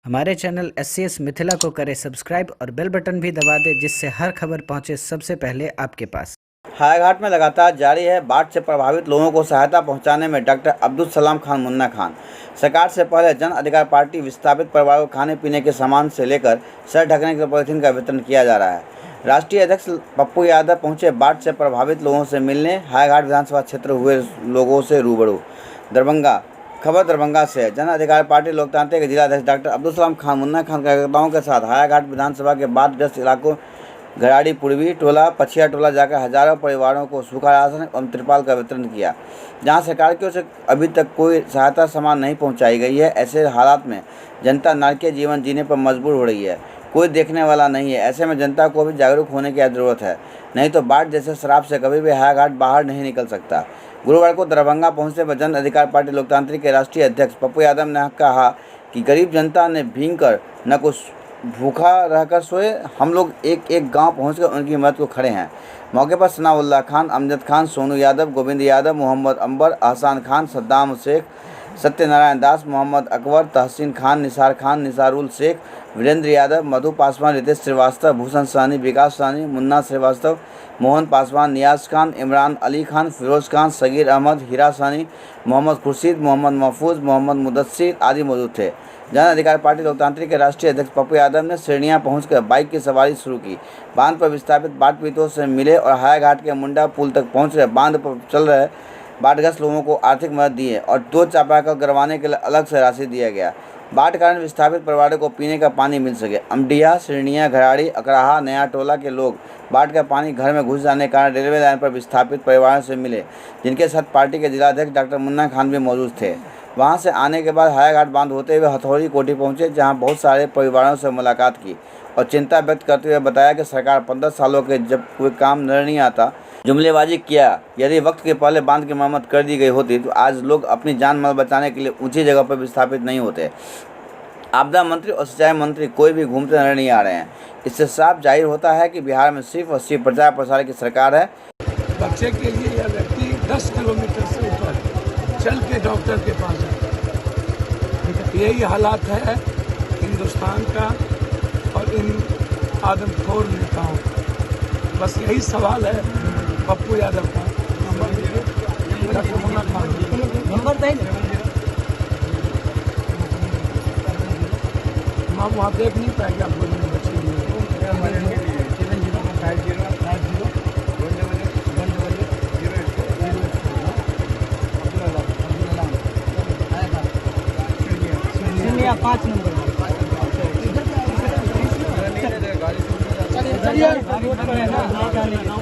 हमारे channel SCS Mithila को करें सब्सक्राइब और बेल बटन भी दबा दें, जिससे हर खबर पहुंचे सबसे पहले आपके पास। हायाघाट में लगातार जारी है बाढ़ से प्रभावित लोगों को सहायता पहुंचाने में डॉक्टर अब्दुल सलाम खान मुन्ना खान। सरकार से पहले जन अधिकार पार्टी विस्थापित परिवारों को खाने पीने के सामान से लेकर सर ढकने के पॉलिथीन का वितरण किया जा रहा है। राष्ट्रीय अध्यक्ष पप्पू यादव पहुंचे बाढ़ से प्रभावित लोगों से मिलने। हायाघाट विधानसभा क्षेत्र हुए लोगों से रूबरू। दरभंगा खबर दरभंगा से जन अधिकार पार्टी लोकतांत्रिक के जिलाध्यक्ष डॉक्टर अब्दुल सलाम खान मुन्ना खान कार्यकर्ताओं के साथ हायाघाट विधानसभा के बाढ़ग्रस्त इलाकों घराड़ी पूर्वी टोला पछिया टोला जाकर हजारों परिवारों को सूखा राशन एवं तिरपाल का वितरण किया। जहां सरकार की ओर से अभी तक कोई सहायता सामान नहीं पहुंचाई गई है, ऐसे हालात में जनता नारकीय जीवन जीने पर मजबूर हो रही है। कोई देखने वाला नहीं है। ऐसे में जनता को भी जागरूक होने की जरूरत है, नहीं तो बाढ़ जैसे शराब से कभी भी हायाघाट बाहर नहीं निकल सकता। गुरुवार को दरभंगा पहुंचने पर जन अधिकार पार्टी लोकतांत्रिक के राष्ट्रीय अध्यक्ष पप्पू यादव ने कहा कि गरीब जनता ने भीग कर न कुछ भूखा रहकर सोए। हम लोग एक एक गांव पहुंचकर उनकी मदद को खड़े हैं। मौके पर सनाउल्लाह खान, अमजद खान, सोनू यादव, गोविंद यादव, मोहम्मद अंबर, अहसान खान, सद्दाम शेख, सत्यनारायण दास, मोहम्मद अकबर, तहसीन खान, निसार खान, निसारुल शेख, वीरेंद्र यादव, मधु पासवान, रितेश श्रीवास्तव, भूषण साहनी, विकास साहनी, मुन्ना श्रीवास्तव, मोहन पासवान, नियाज खान, इमरान अली खान, फिरोज खान, सगीर अहमद, हीरा सानी, मोहम्मद खुर्शीद, मोहम्मद महफूज, मोहम्मद मुदस्सिर आदि मौजूद थे। जन अधिकार पार्टी लोकतांत्रिक के राष्ट्रीय अध्यक्ष पप्पू यादव ने श्रेणियां पहुंचकर बाइक की सवारी शुरू की। बांध पर विस्थापित बाढ़ पीड़ितों से मिले और हायाघाट के मुंडा पुल तक पहुंचकर बांध पर चल रहे बाढ़ग्रस्त लोगों को आर्थिक मदद दी है और 2 चापाकल गरवाने के लिए अलग से राशि दिया गया। बाढ़ के कारण विस्थापित परिवारों को पीने का पानी मिल सके। अमडिया, श्रेणिया, घराड़ी, अकराहा, नया टोला के लोग बाढ़ का पानी घर में घुस जाने के कारण रेलवे लाइन पर विस्थापित परिवारों से मिले, जिनके साथ पार्टी के जिलाध्यक्ष डॉक्टर मुन्ना खान भी मौजूद थे। वहां से आने के बाद हायाघाट बांध होते हुए हथौड़ी कोठी पहुंचे, जहां बहुत सारे परिवारों से मुलाकात की और चिंता व्यक्त करते हुए बताया कि सरकार 15 सालों के जब कोई काम नजर नहीं आता जुमलेबाजी किया। यदि वक्त के पहले बांध की मरम्मत कर दी गई होती तो आज लोग अपनी जान माल बचाने के लिए ऊंची जगह पर विस्थापित नहीं होते। आपदा मंत्री और सिंचाई मंत्री कोई भी घूमते नजर नहीं आ रहे हैं। इससे साफ जाहिर होता है कि बिहार में सिर्फ और सिर्फ प्रचार प्रसार की सरकार है। बच्चे के लिए यह व्यक्ति 10 किलोमीटर से ऊपर चल के डॉक्टर के पास जाता है। यही हालात है हिंदुस्तान का और इन आदमखोर नेताओं का। बस यही सवाल है पप्पू यादव का। हम वहाँ देख नहीं पाएंगे आपको बच्चे। पाँच नंबर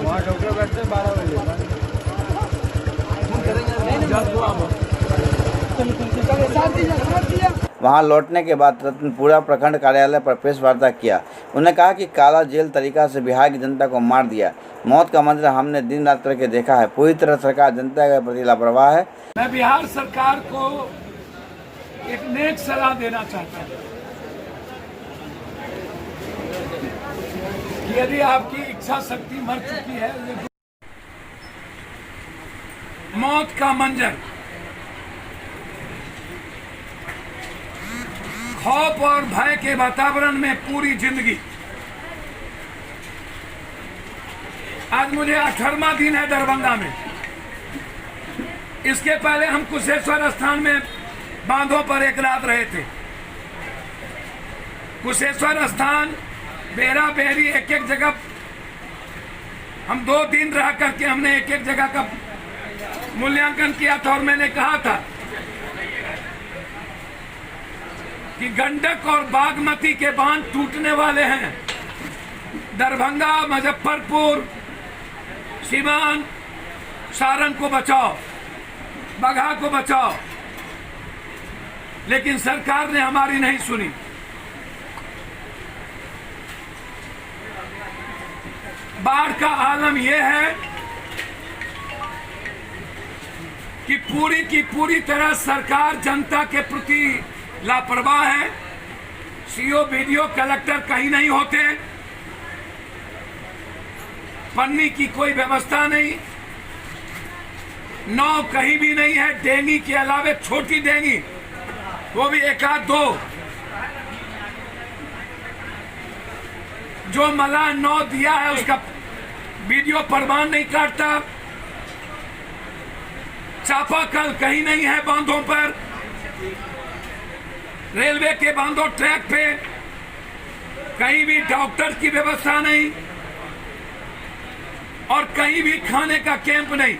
वहाँ डॉक्टर बैठते 12 बजे। वहां लौटने के बाद रत्नपुरा प्रखंड कार्यालय पर प्रेस वार्ता किया। उन्होंने कहा कि काला जेल तरीका से बिहार की जनता को मार दिया। मौत का मंजर हमने दिन रात करके देखा है। पूरी तरह सरकार जनता के प्रति लापरवाह है। मैं बिहार सरकार को एक नेक सलाह देना चाहता हूँ कि यदि आपकी इच्छा शक्ति मर चुकी है, मौत का मंजर, खौफ और भय के वातावरण में पूरी जिंदगी। आज मुझे 18वां दिन है दरभंगा में। इसके पहले हम कुशेश्वर स्थान में बांधों पर एक रात रहे थे। कुशेश्वर स्थान, बेरा बेरी, एक एक जगह हम 2 दिन रह करके हमने एक एक जगह का मूल्यांकन किया था और मैंने कहा था कि गंडक और बागमती के बांध टूटने वाले हैं। दरभंगा, मुजफ्फरपुर, सीवान, सारण को बचाओ, बगहा को बचाओ। लेकिन सरकार ने हमारी नहीं सुनी। बाढ़ का आलम यह है कि पूरी की पूरी तरह सरकार जनता के प्रति लापरवाह है। सीओ, बीडीओ, कलेक्टर कहीं नहीं होते। पन्नी की कोई व्यवस्था नहीं, नाव कहीं भी नहीं है। डेंगी के अलावे छोटी डेंगी, वो भी 1 आध 2। जो मला 9 दिया है उसका वीडियो प्रमाण नहीं काटता। चापाकल कहीं नहीं है बांधों पर, रेलवे के बांधों ट्रैक पे कहीं भी डॉक्टर की व्यवस्था नहीं और कहीं भी खाने का कैंप नहीं।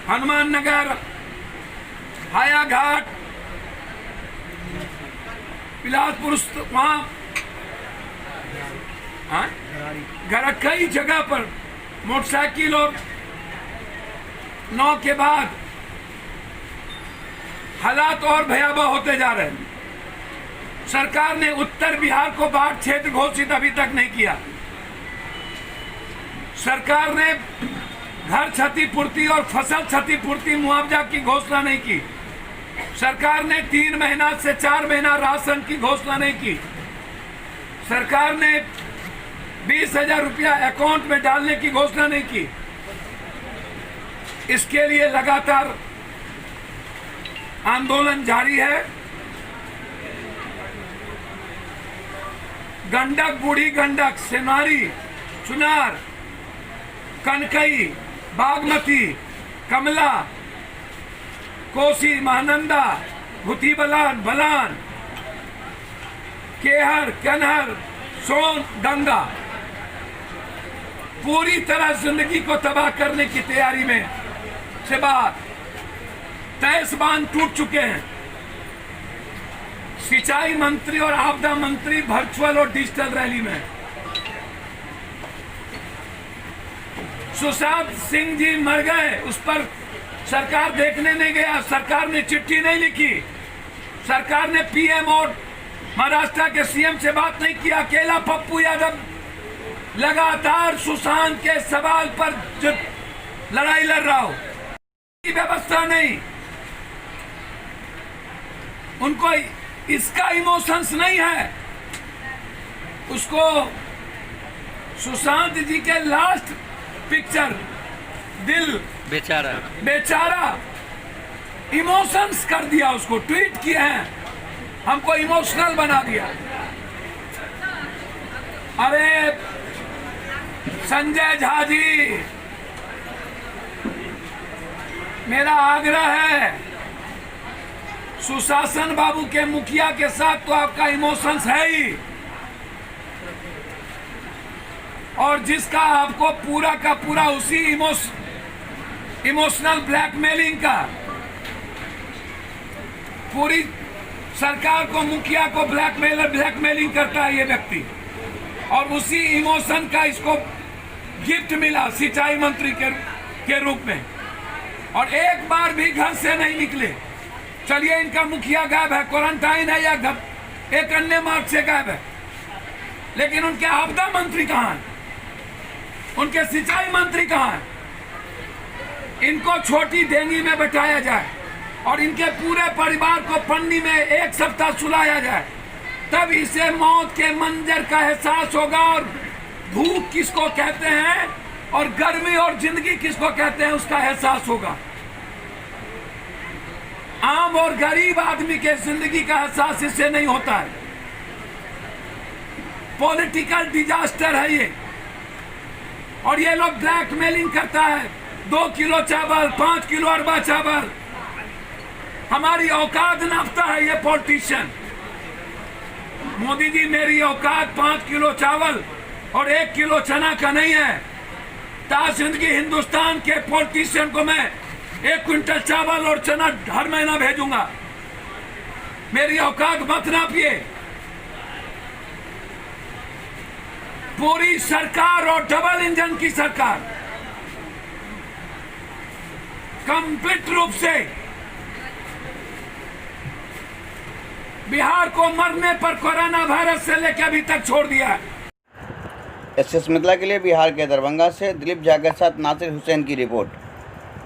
हनुमान नगर, हायाघाट, बिलासपुर, वहां घर कई जगह पर मोटरसाइकिल और 9 के बाद हालात और भयावह होते जा रहे हैं। सरकार ने उत्तर बिहार को बाढ़ क्षेत्र घोषित अभी तक नहीं किया। सरकार ने घर क्षतिपूर्ति और फसल क्षतिपूर्ति मुआवजा की घोषणा नहीं की। सरकार ने 3 महीना से 4 महीना राशन की घोषणा नहीं की। सरकार ने 20,000 रुपया अकाउंट में डालने की घोषणा नहीं की। इसके लिए लगातार आंदोलन जारी है। गंडक, बूढ़ी गंडक, सेनारी, चुनार, कनकई, बागमती, कमला, कोसी, महानंदा, भूती बलान, बलान, केहर, कनहर, सोन, गंगा पूरी तरह जिंदगी को तबाह करने की तैयारी में से बाहर। 23 बांध टूट चुके हैं। सिंचाई मंत्री और आपदा मंत्री वर्चुअल और डिजिटल रैली में। सुशांत सिंह जी मर गए, उस पर सरकार देखने नहीं गया। सरकार ने चिट्ठी नहीं लिखी। सरकार ने पीएम और महाराष्ट्र के सीएम से बात नहीं किया। अकेला पप्पू यादव लगातार सुशांत के सवाल पर जो लड़ाई लड़ रहा हो, व्यवस्था नहीं, उनको इसका इमोशंस नहीं है। उसको सुशांत जी के लास्ट पिक्चर दिल बेचारा इमोशंस कर दिया। उसको ट्वीट किए हैं, हमको इमोशनल बना दिया। अरे संजय झा जी, मेरा आग्रह है, सुशासन बाबू के मुखिया के साथ तो आपका इमोशंस है ही, और जिसका आपको पूरा का पूरा उसी इमोशनल ब्लैकमेलिंग का, पूरी सरकार को, मुखिया को ब्लैकमेलिंग करता है ये व्यक्ति, और उसी इमोशन का इसको गिफ्ट मिला सिंचाई मंत्री के रूप में, और एक बार भी घर से नहीं निकले। चलिए इनका मुखिया गायब है, क्वारंटाइन है या एक अन्य मार्ग से गायब है, लेकिन उनके आपदा मंत्री कहाँ हैं? उनके सिंचाई मंत्री कहाँ हैं? इनको छोटी डेंगी में बैठाया जाए और इनके पूरे परिवार को पन्नी में 1 सप्ताह सुलाया जाए, तब इसे मौत के मंजर का एहसास होगा, और भूख किसको कहते हैं और गर्मी और जिंदगी किसको कहते हैं उसका एहसास होगा। आम और गरीब आदमी के जिंदगी का एहसास इससे नहीं होता है। पॉलिटिकल डिजास्टर है ये, और ये लोग ब्लैकमेलिंग करता है। 2 किलो चावल, 5 किलो अरबा चावल, हमारी औकात नापता है ये पॉलिटिशियन। मोदी जी, मेरी औकात 5 किलो चावल और 1 किलो चना का नहीं है। जिंदगी हिंदुस्तान के पॉलिटिशियन को मैं 1 क्विंटल चावल और चना हर महीना भेजूंगा। मेरी औकात मत नापिए। पूरी सरकार और डबल इंजन की सरकार कंप्लीट रूप से बिहार को मरने पर कोरोना वायरस से लेकर अभी तक छोड़ दिया है। एसएस मिथिला के लिए बिहार के दरभंगा से दिलीप झा के साथ नासिर हुसैन की रिपोर्ट।